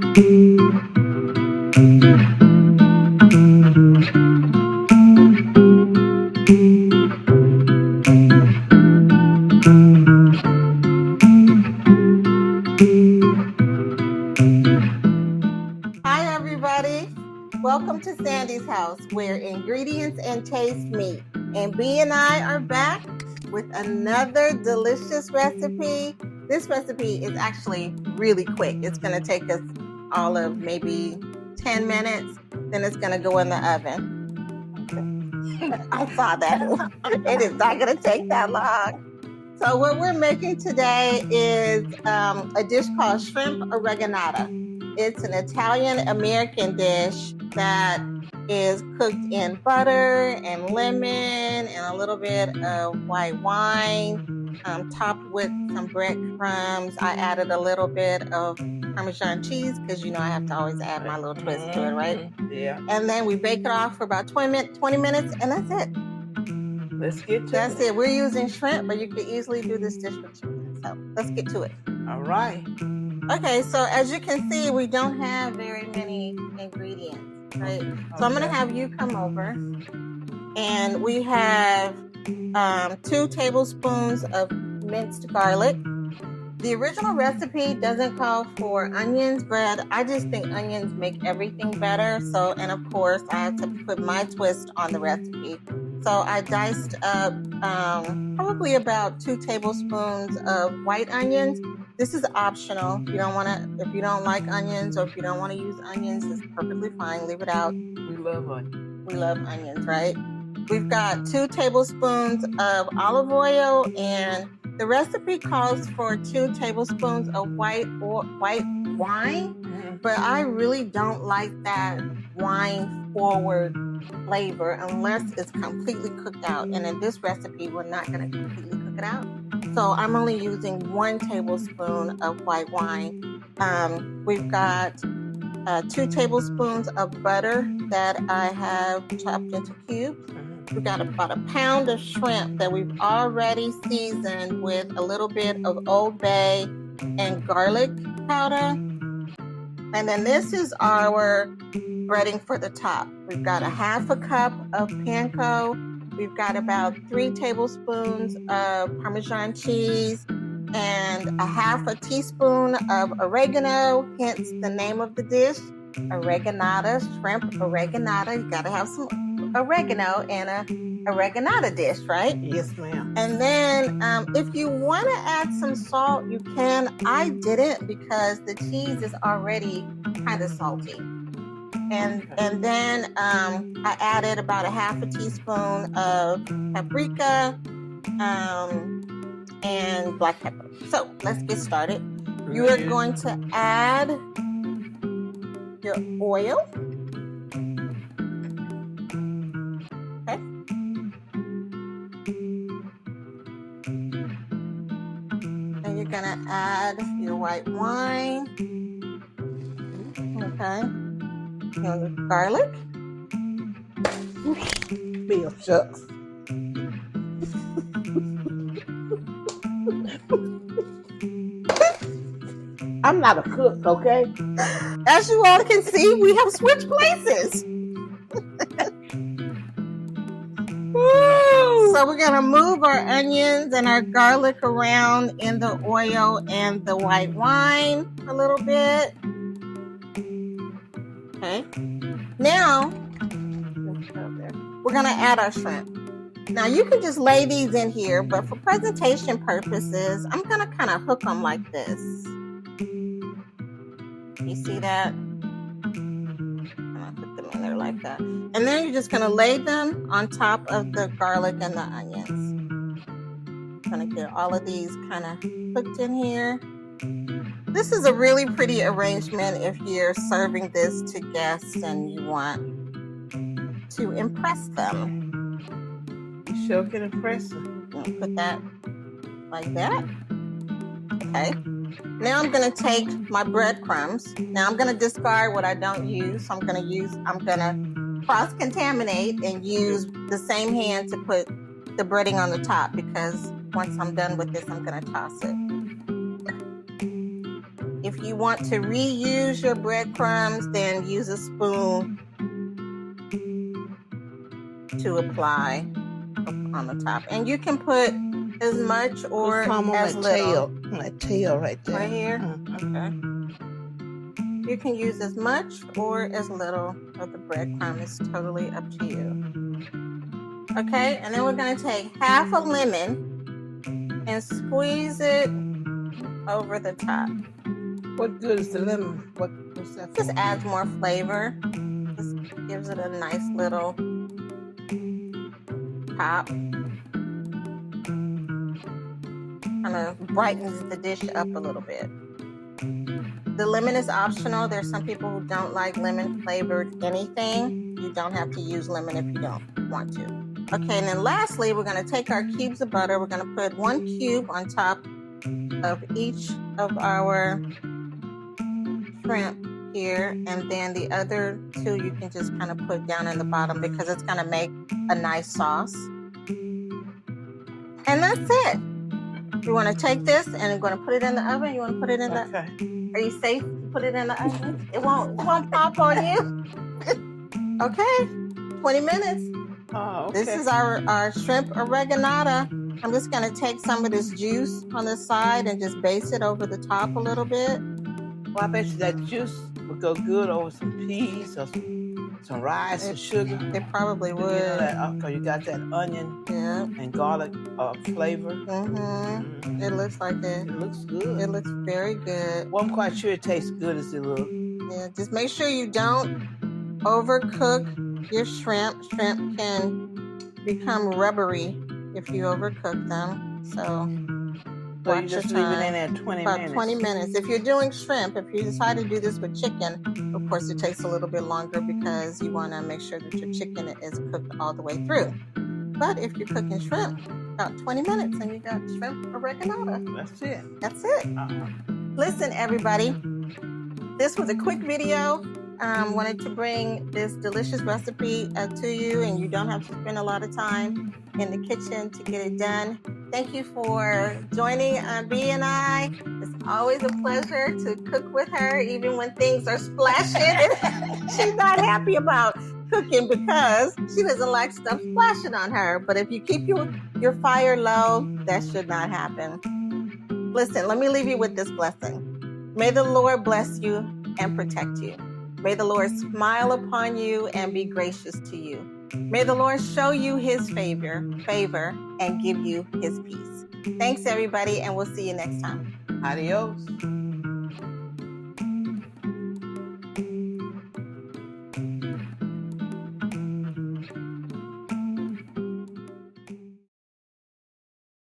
Hi everybody, welcome to Sandy's house where ingredients and taste meet. And B and I are back with another delicious recipe. This recipe is actually really quick. It's going to take us all of maybe 10 minutes, then it's going to go in the oven. I saw that. It is not going to take that long. So what we're making today is a dish called shrimp oreganata. It's an Italian-American dish that is cooked in butter and lemon and a little bit of white wine, topped with some breadcrumbs. I added a little bit of parmesan cheese because you know I have to always add my little twist to it, right? Yeah. And then we bake it off for about 20 minutes, and that's it. Let's get to That's it. We're using shrimp, but you could easily do this dish with chicken. So let's get to it. All right. Okay, so as you can see, we don't have very many ingredients, right? So I'm going to have you come over, and we have 2 tablespoons of minced garlic. The original recipe doesn't call for onions, but I just think onions make everything better. So, and of course, I have to put my twist on the recipe. So I diced up probably about 2 tablespoons of white onions. This is optional. If you don't want to, if you don't like onions, or if you don't want to use onions, it's perfectly fine. Leave it out. We love onions. We love onions, right? We've got 2 tablespoons of olive oil, and the recipe calls for 2 tablespoons of white wine, but I really don't like that wine forward flavor unless it's completely cooked out. And in this recipe, we're not going to completely cook it out. So I'm only using 1 tablespoon of white wine. We've got 2 tablespoons of butter that I have chopped into cubes. We've got about a pound of shrimp that we've already seasoned with a little bit of Old Bay and garlic powder. And then this is our breading for the top. We've got a half a cup of panko. We've got about 3 tablespoons of Parmesan cheese and a half a teaspoon of oregano, hence the name of the dish, Oreganata, shrimp oreganata. You gotta have some oregano in a oreganata dish, right? Yes, ma'am. And then if you want to add some salt, you can. I didn't because the cheese is already kind of salty. And then I added about a half a teaspoon of paprika and black pepper. So let's get started. You are going to add your oil. Okay. And you're going to add your white wine. Okay. Your garlic. Bill shucks. I'm not a cook, okay? As you all can see, we have switched places. So we're going to move our onions and our garlic around in the oil and the white wine a little bit. Okay. Now, we're going to add our shrimp. Now, you can just lay these in here, but for presentation purposes, I'm going to kind of hook them like this. You see that? I'm going to put them in there like that. And then you're just going to lay them on top of the garlic and the onions. I'm going to get all of these kind of cooked in here. This is a really pretty arrangement if you're serving this to guests and you want to impress them. You sure can impress them. Put that like that. Okay. Now I'm going to take my breadcrumbs. Now I'm going to discard what I don't use. I'm going to cross-contaminate and use the same hand to put the breading on the top, because once I'm done with this, I'm going to toss it. If you want to reuse your breadcrumbs, then use a spoon to apply on the top. And you can put as much or as little. On that tail right there. Right here? Mm-hmm. Okay. You can use as much or as little of the breadcrumb. It's totally up to you. Okay, and then we're going to take half a lemon and squeeze it over the top. What good is the lemon? What's that for? Just adds more flavor. Just gives it a nice little pop. Kind of brightens the dish up a little bit. The lemon is optional. There's some people who don't like lemon flavored anything. You don't have to use lemon if you don't want to. Okay, and then lastly, we're going to take our cubes of butter. We're going to put 1 cube on top of each of our shrimp here, and then the other 2 you can just kind of put down in the bottom because it's going to make a nice sauce. And that's it. You want to take this and you're going to put it in the oven. You want to put it in the... Okay. Are you safe to put it in the oven? It won't pop on you. Okay, 20 minutes. Oh, okay. This is our shrimp oreganata. I'm just going to take some of this juice on the side and just base it over the top a little bit. Well, I bet you that juice would go good over some peas or some rice or sugar. It probably would. You know that, because you got that onion and garlic flavor. Mm-hmm. It looks like it. It looks good. It looks very good. Well, I'm quite sure it tastes good as it looks. Yeah, just make sure you don't overcook your shrimp. Shrimp can become rubbery if you overcook them. So you just leave it in there 20 about minutes. 20 minutes. If you're doing shrimp, if you decide to do this with chicken, of course it takes a little bit longer because you want to make sure that your chicken is cooked all the way through. But if you're cooking shrimp, about 20 minutes and you got shrimp oreganata. That's it. That's it. Listen, everybody, this was a quick video. Wanted to bring this delicious recipe to you, and you don't have to spend a lot of time in the kitchen to get it done. Thank you for joining B and I. It's always a pleasure to cook with her, even when things are splashing. She's not happy about cooking because she doesn't like stuff splashing on her. But if you keep your fire low, that should not happen. Listen, let me leave you with this blessing. May the Lord bless you and protect you. May the Lord smile upon you and be gracious to you. May the Lord show you his favor and give you his peace. Thanks, everybody, and we'll see you next time. Adios.